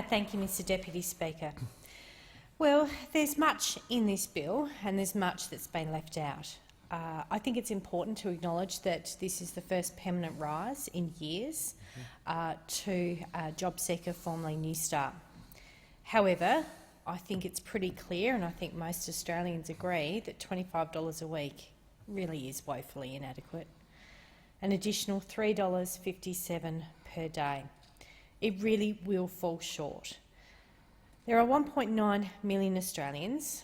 Thank you, Mr Deputy Speaker. Well, there's much in this bill and there's much that's been left out. I think it's important to acknowledge that this is the first permanent rise in years to JobSeeker, formerly New Start. However, I think it's pretty clear, and I think most Australians agree, that $25 a week really is woefully inadequate. An additional $3.57 per day. It really will fall short. There are 1.9 million Australians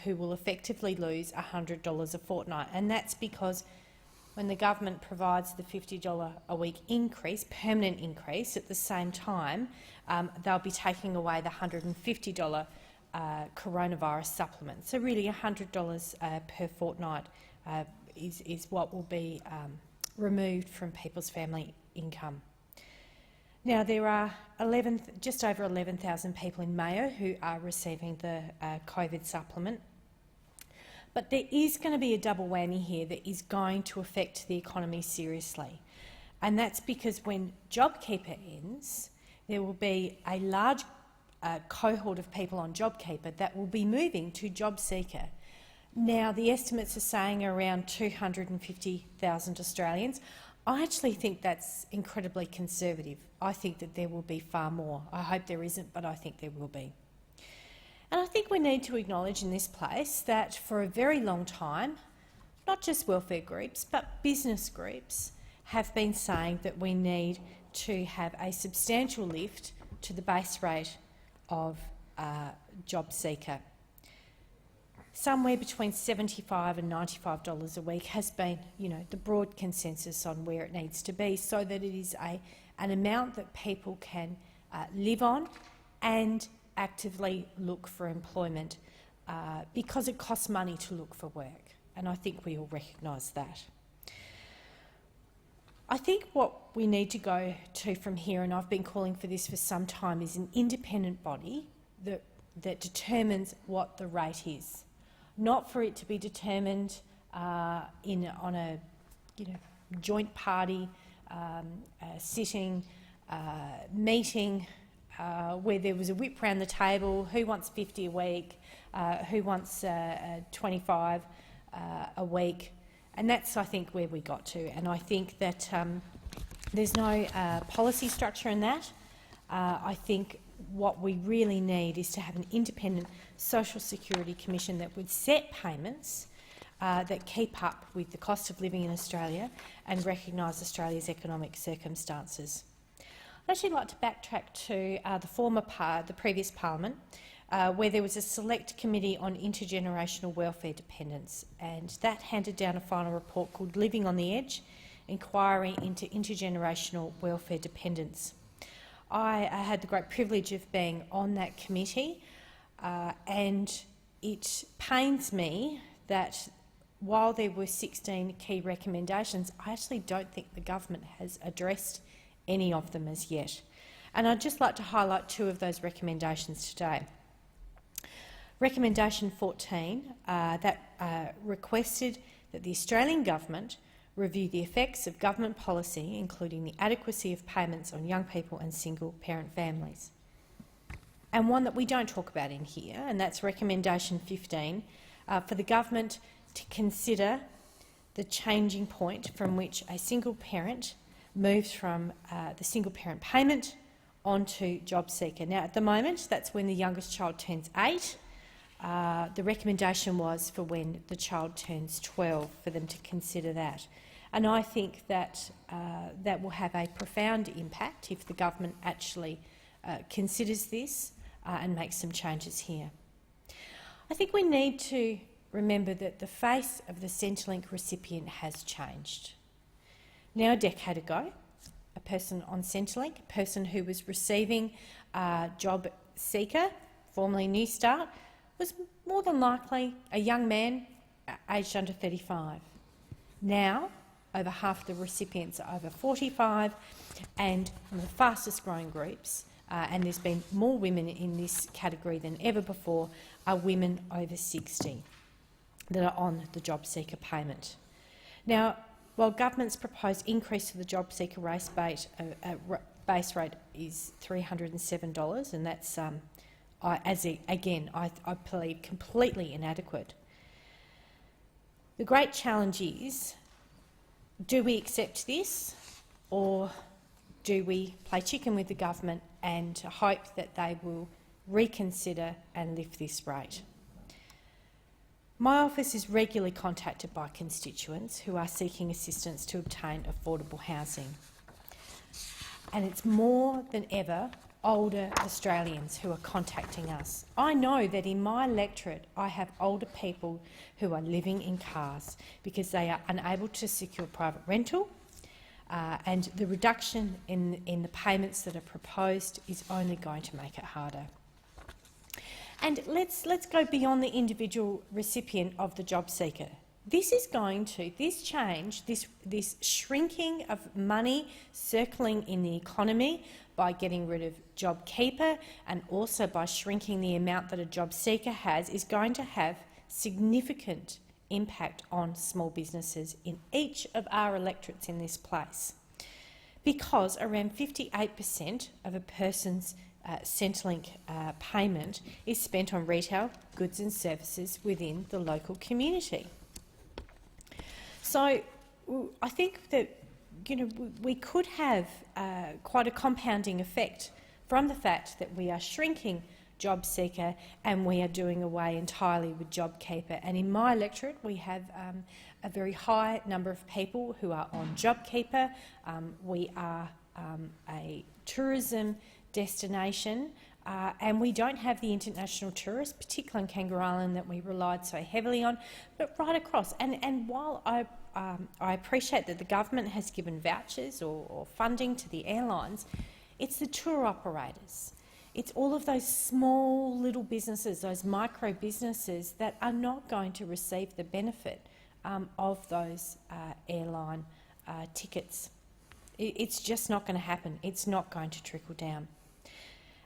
who will effectively lose $100 a fortnight, and that's because when the government provides the $50 a week increase, permanent increase, at the same time they'll be taking away the $150 coronavirus supplement. So really $100 per fortnight is what will be removed from people's family income. Now, there are just over 11,000 people in Mayo who are receiving the COVID supplement, but there is going to be a double whammy here that is going to affect the economy seriously, and that's because when JobKeeper ends, there will be a large cohort of people on JobKeeper that will be moving to JobSeeker. Now, the estimates are saying around 250,000 Australians. I actually think that's incredibly conservative. I think that there will be far more. I hope there isn't, but I think there will be. And I think we need to acknowledge in this place that for a very long time, not just welfare groups, but business groups have been saying that we need to have a substantial lift to the base rate of JobSeeker. Somewhere between $75 and $95 a week has been, the broad consensus on where it needs to be, so that it is an amount that people can live on and actively look for employment, because it costs money to look for work, and I think we all recognise that. I think what we need to go to from here, and I've been calling for this for some time, is an independent body that determines what the rate is. Not for it to be determined on a joint party sitting meeting where there was a whip round the table, who wants 50 a week, who wants 25 a week, and that's, I think, where we got to. And I think that there's no policy structure in that. I think what we really need is to have an independent Social Security Commission that would set payments that keep up with the cost of living in Australia and recognise Australia's economic circumstances. I'd actually like to backtrack to the previous parliament, where there was a select committee on intergenerational welfare dependence, and that handed down a final report called Living on the Edge, Inquiry into Intergenerational Welfare Dependence. I had the great privilege of being on that committee, and it pains me that while there were 16 key recommendations, I actually don't think the government has addressed any of them as yet. And I'd just like to highlight two of those recommendations today. Recommendation 14 that requested that the Australian government review the effects of government policy, including the adequacy of payments on young people and single-parent families. And one that we don't talk about in here, and that's recommendation 15, for the government to consider the changing point from which a single parent moves from the single-parent payment onto JobSeeker. Now, at the moment, that's when the youngest child turns 8. The recommendation was for when the child turns 12, for them to consider that. And I think that that will have a profound impact if the government actually considers this and makes some changes here. I think we need to remember that the face of the Centrelink recipient has changed. Now, a decade ago, a person on Centrelink, a person who was receiving JobSeeker, formerly New Start, was more than likely a young man aged under 35. Now, over half the recipients are over 45, and one of the fastest growing groups, and there's been more women in this category than ever before, are women over 60 that are on the JobSeeker payment. Now, while government's proposed increase to the JobSeeker base rate is $307, and that's, I believe, completely inadequate. The great challenge is, do we accept this, or do we play chicken with the government and hope that they will reconsider and lift this rate? My office is regularly contacted by constituents who are seeking assistance to obtain affordable housing. And it's more than ever older Australians who are contacting us. I know that in my electorate I have older people who are living in cars because they are unable to secure private rental, and the reduction in the payments that are proposed is only going to make it harder. And let's go beyond the individual recipient of the job seeker. This shrinking of money circling in the economy by getting rid of JobKeeper and also by shrinking the amount that a job seeker has is going to have significant impact on small businesses in each of our electorates in this place, because around 58% of a person's Centrelink payment is spent on retail goods and services within the local community. So I think that we could have quite a compounding effect from the fact that we are shrinking JobSeeker and we are doing away entirely with JobKeeper. And in my electorate we have a very high number of people who are on JobKeeper. We are a tourism destination, and we don't have the international tourists, particularly on Kangaroo Island, that we relied so heavily on, but right across. And while I appreciate that the government has given vouchers or funding to the airlines, it's the tour operators. It's all of those small little businesses, those micro businesses that are not going to receive the benefit of those airline tickets. It's just not going to happen. It's not going to trickle down.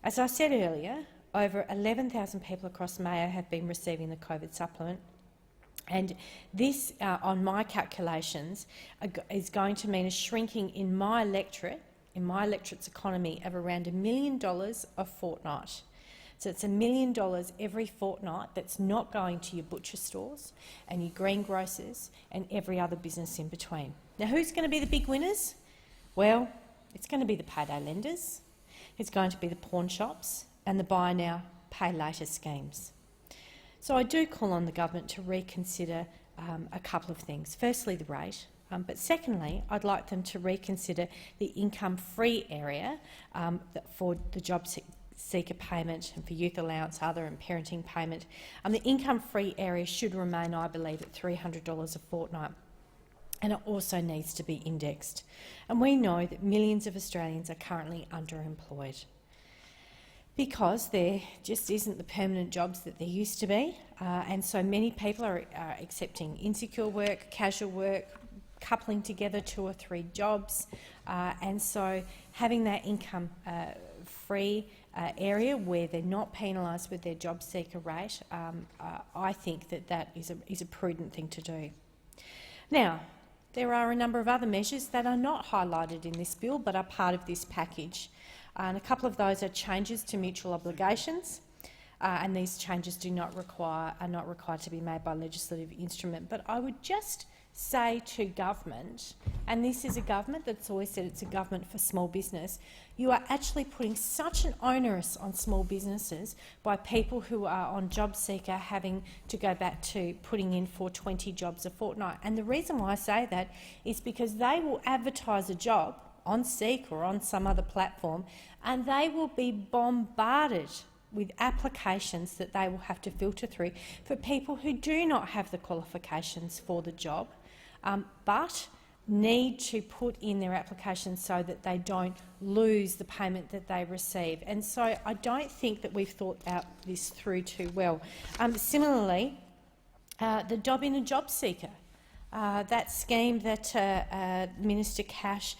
As I said earlier, over 11,000 people across Mayo have been receiving the COVID supplement, and this, on my calculations, is going to mean a shrinking in my electorate's economy of around $1 million a fortnight. So it's $1 million every fortnight that's not going to your butcher stores and your greengrocers and every other business in between. Now, who's going to be the big winners? Well, it's going to be the payday lenders, it's going to be the pawn shops and the buy now, pay later schemes. So I do call on the government to reconsider a couple of things. Firstly, the rate, but secondly, I'd like them to reconsider the income-free area for the job seeker payment and for youth allowance, other and parenting payment. The income-free area should remain, I believe, at $300 a fortnight. And it also needs to be indexed. And we know that millions of Australians are currently underemployed because there just isn't the permanent jobs that there used to be, and so many people are accepting insecure work, casual work, coupling together 2 or 3 jobs, and so having that income-free area where they're not penalised with their job seeker rate, I think that is a prudent thing to do. Now, there are a number of other measures that are not highlighted in this bill but are part of this package. And a couple of those are changes to mutual obligations, and these changes are not required to be made by legislative instrument. But I would just say to government, and this is a government that's always said it's a government for small business, you are actually putting such an onerous on small businesses by people who are on JobSeeker having to go back to putting in for 20 jobs a fortnight. And the reason why I say that is because they will advertise a job on Seek or on some other platform, and they will be bombarded with applications that they will have to filter through for people who do not have the qualifications for the job, but need to put in their application so that they don't lose the payment that they receive. And so I don't think that we've thought out this through too well. Similarly, the Job in a Job Seeker, that scheme that Minister Cash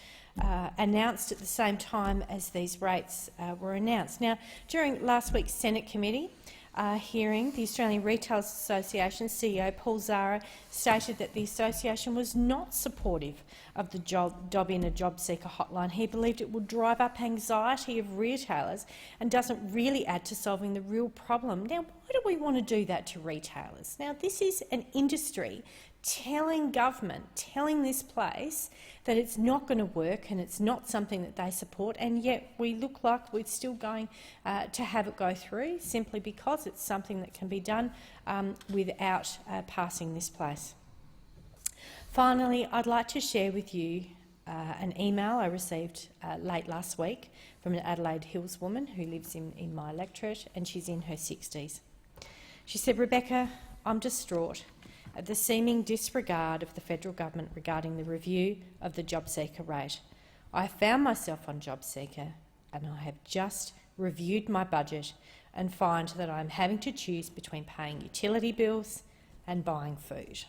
announced at the same time as these rates were announced. Now, during last week's Senate committee, hearing, the Australian Retailers Association CEO Paul Zara stated that the association was not supportive of the Job-in-a JobSeeker hotline. He believed it would drive up anxiety of retailers and doesn't really add to solving the real problem. Now, why do we want to do that to retailers? Now, this is an industry telling government, telling this place that it's not going to work and it's not something that they support, and yet we look like we're still going to have it go through simply because it's something that can be done without passing this place. Finally, I'd like to share with you an email I received late last week from an Adelaide Hills woman who lives in my electorate, and she's in her 60s. She said, "Rebecca, I'm distraught at the seeming disregard of the federal government regarding the review of the JobSeeker rate. I have found myself on JobSeeker and I have just reviewed my budget and find that I am having to choose between paying utility bills and buying food."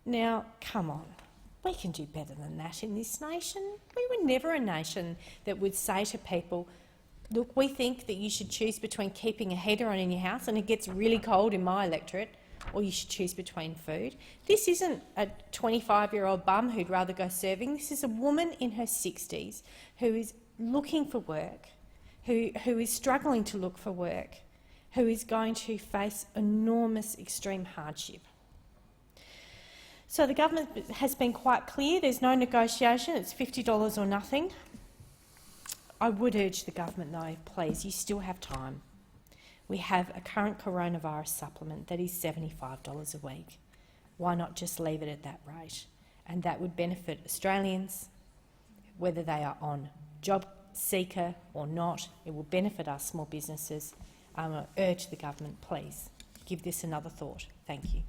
Now, come on, we can do better than that in this nation. We were never a nation that would say to people, look, we think that you should choose between keeping a heater on in your house and it gets really cold in my electorate, or you should choose between food. This isn't a 25-year-old bum who'd rather go serving. This is a woman in her 60s who is looking for work, who is struggling to look for work, who is going to face enormous extreme hardship. So the government has been quite clear. There's no negotiation. It's $50 or nothing. I would urge the government, though, please, you still have time. We have a current coronavirus supplement that is $75 a week. Why not just leave it at that rate? And that would benefit Australians, whether they are on JobSeeker or not. It will benefit us small businesses. I urge the government, please, give this another thought. Thank you.